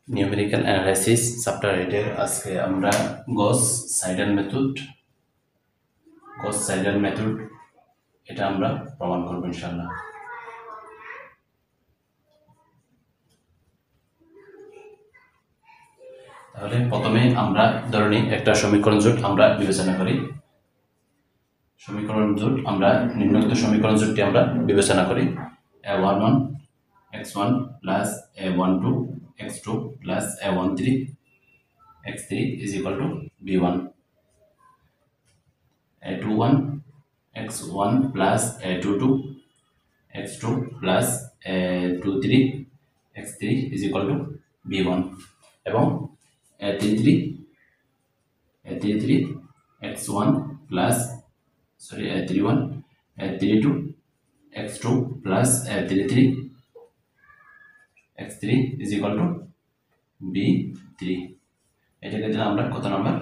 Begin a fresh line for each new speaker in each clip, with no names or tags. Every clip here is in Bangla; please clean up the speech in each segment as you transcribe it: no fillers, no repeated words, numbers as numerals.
নিউমেরিক্যাল অ্যানালাইসিস চ্যাপ্টার 8 এর আজকে আমরা গস সাইডেল মেথড এটা আমরা প্রমাণ করব ইনশাআল্লাহ। তাহলে প্রথমে আমরা ধরে নিই একটা সমীকরণ জোট আমরা বিবেচনা করি। নিম্নোক্ত সমীকরণ জোটটি আমরা বিবেচনা করি। a11 x1 plus a12 x2 plus a13 x3 is equal to b1. a21 x1 plus a22 x2 plus a23 x3 is equal to b1 এবং a33 x1 plus a31 a32 x2 plus a33 x3 is equal to b3. এটাকে দিলে আমরা কত নাম্বার?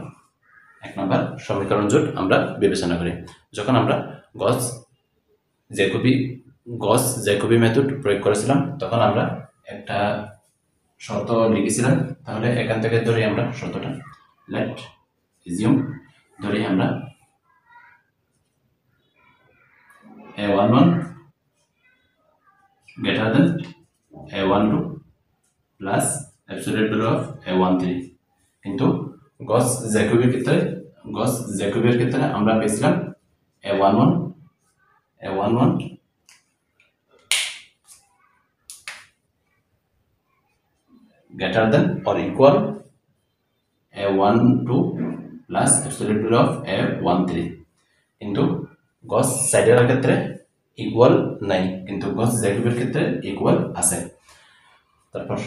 এক নাম্বার সমীকরণ জোট আমরা বিবেচনা করি। যখন আমরা গস জ্যাকোবি মেথড প্রয়োগ করেছিলাম তখন আমরা একটা শর্ত লিখেছিলাম। তাহলে এখান থেকে ধরে আমরা শর্তটা লেট এজিউম ধরে আমরা a11 greater than a12 plus absolute value of a13 কিন্তু গস জ্যাকোবির ক্ষেত্রে আমরা পেয়েছিলাম a11 greater than or equal a12 plus absolute value of a13 কিন্তু গস সাইডের ক্ষেত্রে ইকুয়াল নাই, কিন্তু গস জ্যাকোবির ক্ষেত্রে ইকুয়াল আছে। তারপর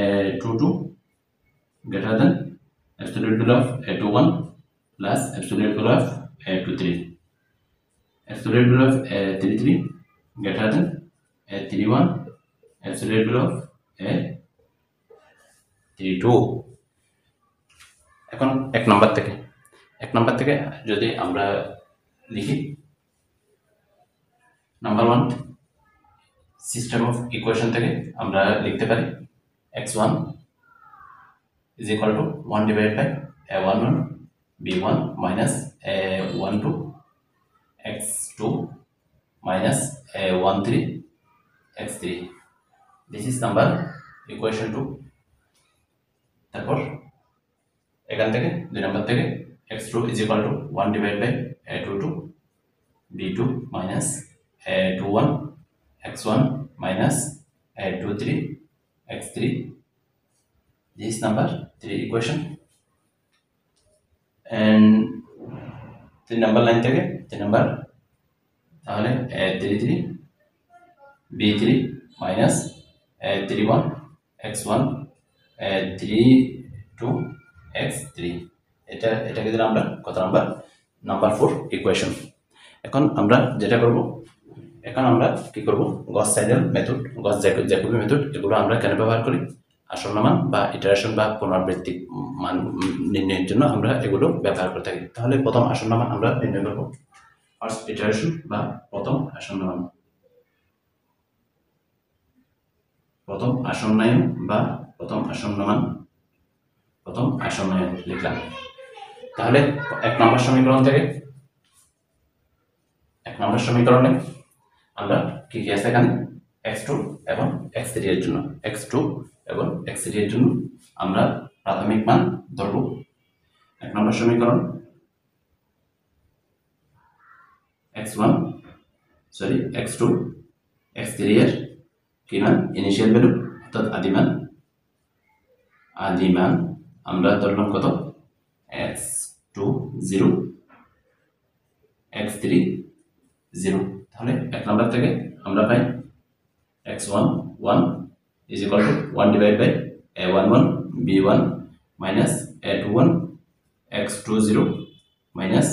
a22 greater than absolute value of a21 plus absolute value of a23, absolute value of a33 greater than a31 absolute value of a32। এখন এক নাম্বার থেকে যদি আমরা লিখি নাম্বার 1 সিস্টেম অফ ইকুয়েশন থেকে আমরা লিখতে পারি x1 is equal to 1 divided by a11 b1 minus a12 x2 minus a13 x3. This is number equation 2. তারপর এখান থেকে 2 নাম্বার থেকে x2 is equal to 1 divided by a22 b2 minus a21 x1 minus a23 x3. This is number 3 equation. And 3 number line থেকে 3 number তাহলে a33 b3 minus a31 x1 a32 x3 এটাকে দিলে আমরা কত নাম্বার? Number 4 equation. এখন আমরা যেটা করব, আমরা কি করব, গস সাইডেল মেথড, গস জ্যাকোবি মেথড এগুলো আমরা কেন ব্যবহার করি? আসন্ন মান বা ইটারেশন বা পুনরাবৃত্তি মান নির্ণয়ের জন্য আমরা এগুলো ব্যবহার করে থাকি। তাহলে প্রথম আসন্ন মান আমরা নির্ণয় করব, ফার্স্ট ইটারেশন বা প্রথম আসন্নায়ন লিখলাম। তাহলে এক নম্বর সমীকরণে আমরা কি আছে এখানে x2 এবং x3 এর জন্য আমরা প্রাথমিক মান ধরব। এক নম্বর সমীকরণ x2 x3 এর কি মান? ইনিশিয়াল ভ্যালু অর্থাৎ আদি মান আমরা ধরলাম কত? x2 0 x3 0। তাহলে এক নম্বর থেকে আমরা পাই x1 1 is equal to 1 divided by a11 b1 minus a21 x2 0 minus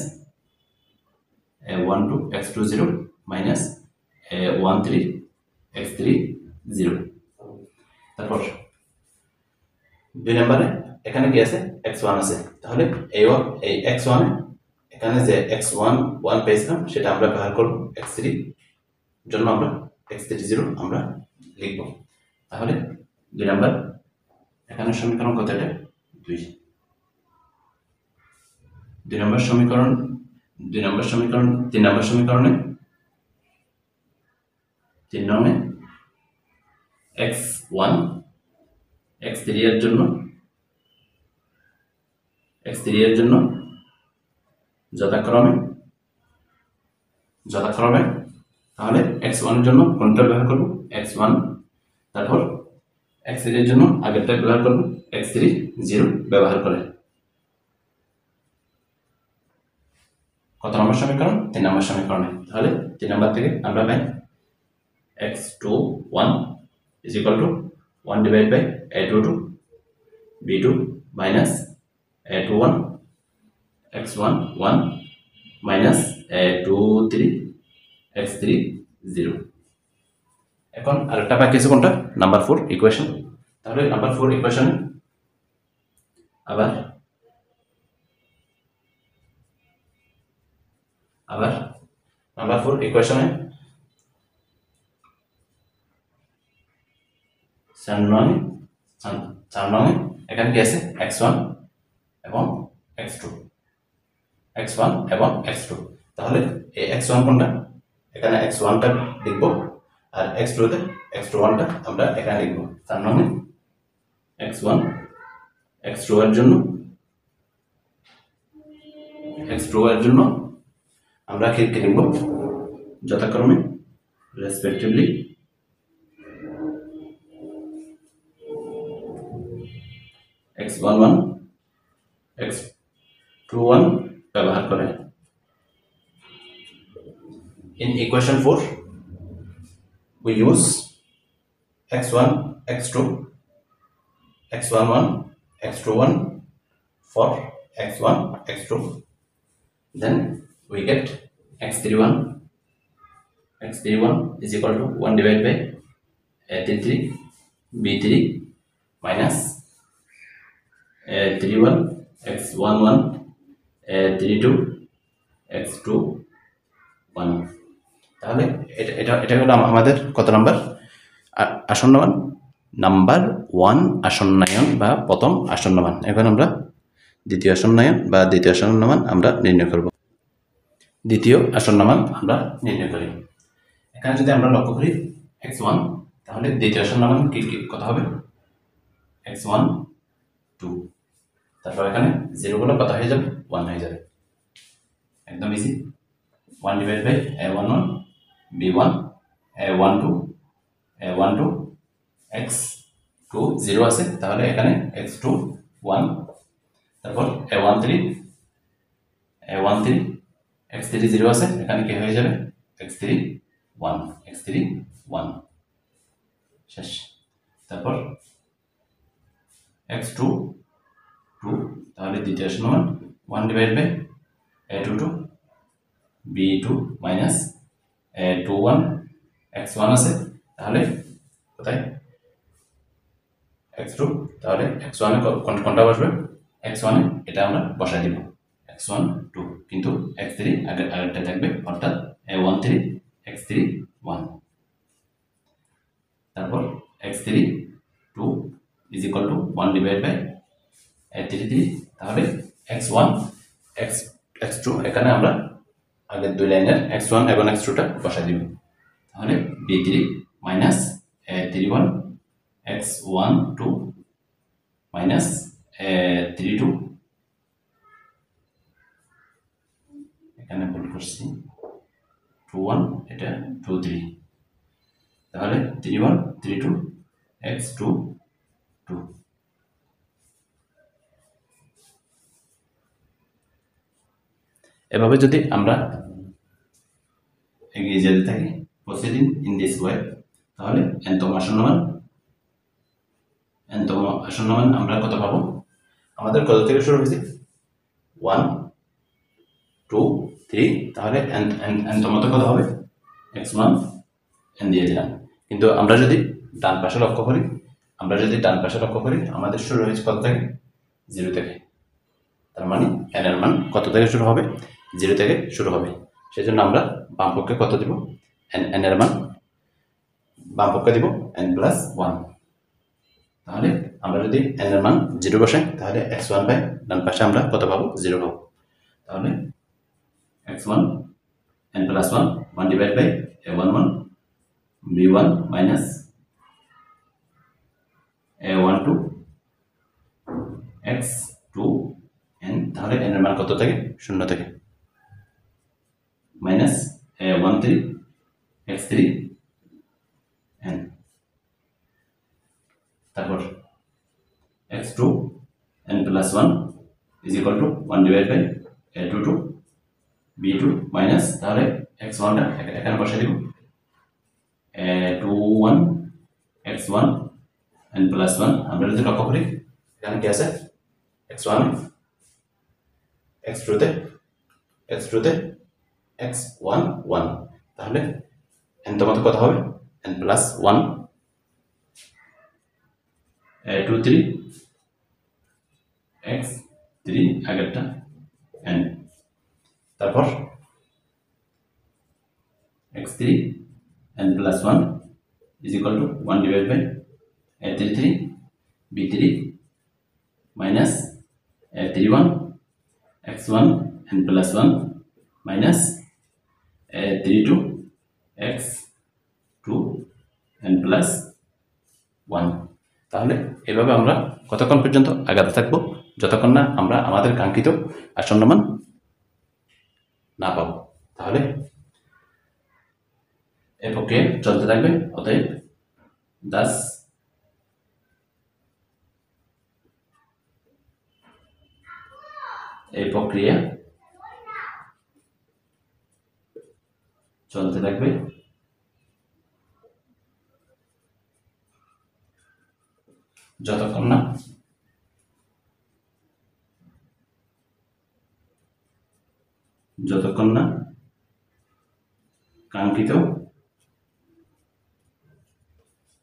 a12 x2 0 minus a13 x3 0। তারপর 2 নম্বরে এখানে কি আছে? x1 আছে। তাহলে এই x1 এখানে যে x1 1 পেয়েছিলাম সেটা আমরা ব্যবহার করব x3 জন্য, আমরা x3 0 আমরা লিখব। তাহলে 2 নাম্বার এখানে সমীকরণ কত এটা 2 2 নম্বর সমীকরণ 3 নম্বর সমীকরণে 3 নংয়ে x1 x3 এর জন্য যথাক্রমে তাহলে x1 এর জন্য কোনটা ব্যবহার করব x1 তারপর x3 এর জন্য আগেরটা ব্যবহার করব x3 0 ব্যবহার করে কত নম্বর সমীকরণ 3 নম্বর সমীকরণে তাহলে 3 নম্বর থেকে আমরা পাই x21 is equal to 1 divided by a22 b2 minus a21 x1 1 minus a23 x3 0 এখন আরেকটা বাকি আছে কোনটা নাম্বার 4 ইকুয়েশন তাহলে নাম্বার 4 ইকুয়েশনে আবার নাম্বার 4 ইকুয়েশনে 4 নং এখানে কি আছে x1 এবং x2 তাহলে এই x1 কোনটা এখানে x1 টা লিখব আর x2 তে x21 টা আমরা এখানে লিখব 4 নং x1 x2 এর জন্য আমরা কি লিখব যথাক্রমে রেসপেক্টিভলি x11 x21 ব্যবহার করে in equation 4 we use x1 x2 x11 x21 for x1 x2 then we get x31 is equal to 1 divided by a33 b3 minus a31 x11 a32 x21 তাহলে এটা হলো আমাদের কত নাম্বার আসন্নমান নাম্বার 1 আসন্নায়ন বা প্রথম আসন্নমান এখন আমরা দ্বিতীয় আসন্নায়ন বা দ্বিতীয় আসন্নমান আমরা নির্ণয় করব দ্বিতীয় আসন্নমান আমরা নির্ণয় করি এখানে যদি আমরা লক্ষ্য করি x1 তাহলে দ্বিতীয় আসন্নমান কি কত হবে x1 2 তারপর এখানে 0 গুলো কত হয়ে যাবে 1 হয়ে যাবে একদম easy 1 divided by a11 b1 a12 x2 0 আছে তাহলে এখানে x2 1 তারপর a13 x3 0 আছে এখানে কি হয়ে যাবে x3 1 শেষ তারপর x2 2 তাহলে দ্বিতীয় আসন্নমান 1 divided by a22 b2 minus a21 x1 আছে তাহলে কোথায় x2 তাহলে x1 এ কোনটা বসবে x1 এ এটা আমরা বসাই দিব x1 2 কিন্তু x3 আগেরটা থাকবে অর্থাৎ a13 x3 1 তারপর x3 2 is equal to 1 divided by a33 তাহলে x1 x2 এখানে আমরা আগের দুই লাইনের x1 এবং x2 টা বসাই দিব তাহলে b3 minus a31 x12 minus a32 এখানে ভুল করছি 21 এটা 23 তাহলে 31 32 x22 এভাবে যদি আমরা এগিয়ে যেতে থাকি প্রসিডিং ইন দিস ওয়ে তাহলে nতম আসন্নমান আমরা কত পাবো আমাদের কত থেকে শুরু হয়েছে 1 2 3 তাহলে nতম কত হবে x1 n দিয়ে দিলাম কিন্তু আমরা যদি ডান পাশে লক্ষ্য করি আমাদের শুরু হয়েছে কত থেকে 0 থেকে তার মানে n এর মান কত থেকে শুরু হবে 0 থেকে শুরু হবে সেজন্য আমরা বাম পক্ষে কত দিব n এর মান বাম পক্ষে দিব n + 1 আমরা যদি n এর মান 0 বসাই তাহলে x1 বাই ডান পাশে আমরা কত পাবো 0 পাবো তাহলে x1 n plus 1 1 divided by a11 b1 minus a12 x2 n তাহলে n এর মান কত থেকে 0 থেকে minus a13 x3 n তারপর x2 n plus 1 is equal to 1 divided by a22 b2 minus তাহলে x1 টা এখানে বসাই দিব a21 x1 n plus 1 আমরা যদি লক্ষ্য করি এখানে কি আছে x1 x2 তে x1 1 তাহলে n তো কত হবে n plus 1 a23 x3 আগেরটা n তারপর x3 n plus 1 is equal to 1 divided by a33 b3 minus a31 x1 n plus 1 minus a32 x2 n plus 1 তাহলে এভাবে আমরা কতক্ষণ পর্যন্ত আগাতে থাকবো যতক্ষণ না আমরা আমাদের কাঙ্ক্ষিত আসন্ন মান না পাবো তাহলে এই প্রক্রিয়া চলতে থাকবে অতএব দাস এই প্রক্রিয়া চলতে থাকবে যতক্ষণ না কাঙ্ক্ষিত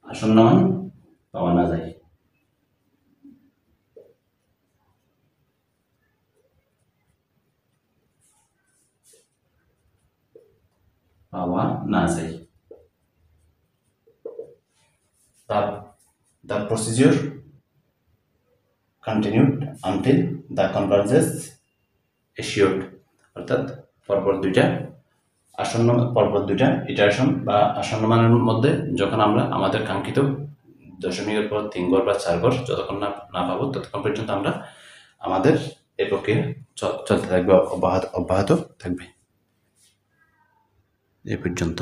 আসন্ন মান পাওয়া না যায় The procedure continued until the convergence assured অর্থাৎ পরপর দুইটা ইটারেশন বা আসন্ন মানের মধ্যে যখন আমরা আমাদের কাঙ্ক্ষিত দশমিকের পর 3 ঘর বা 4 ঘর যতক্ষণ না পাবো ততক্ষণ পর্যন্ত আমরা আমাদের এই প্রক্রিয়া চলতে থাকবে অব্যাহত থাকবে এই পর্যন্ত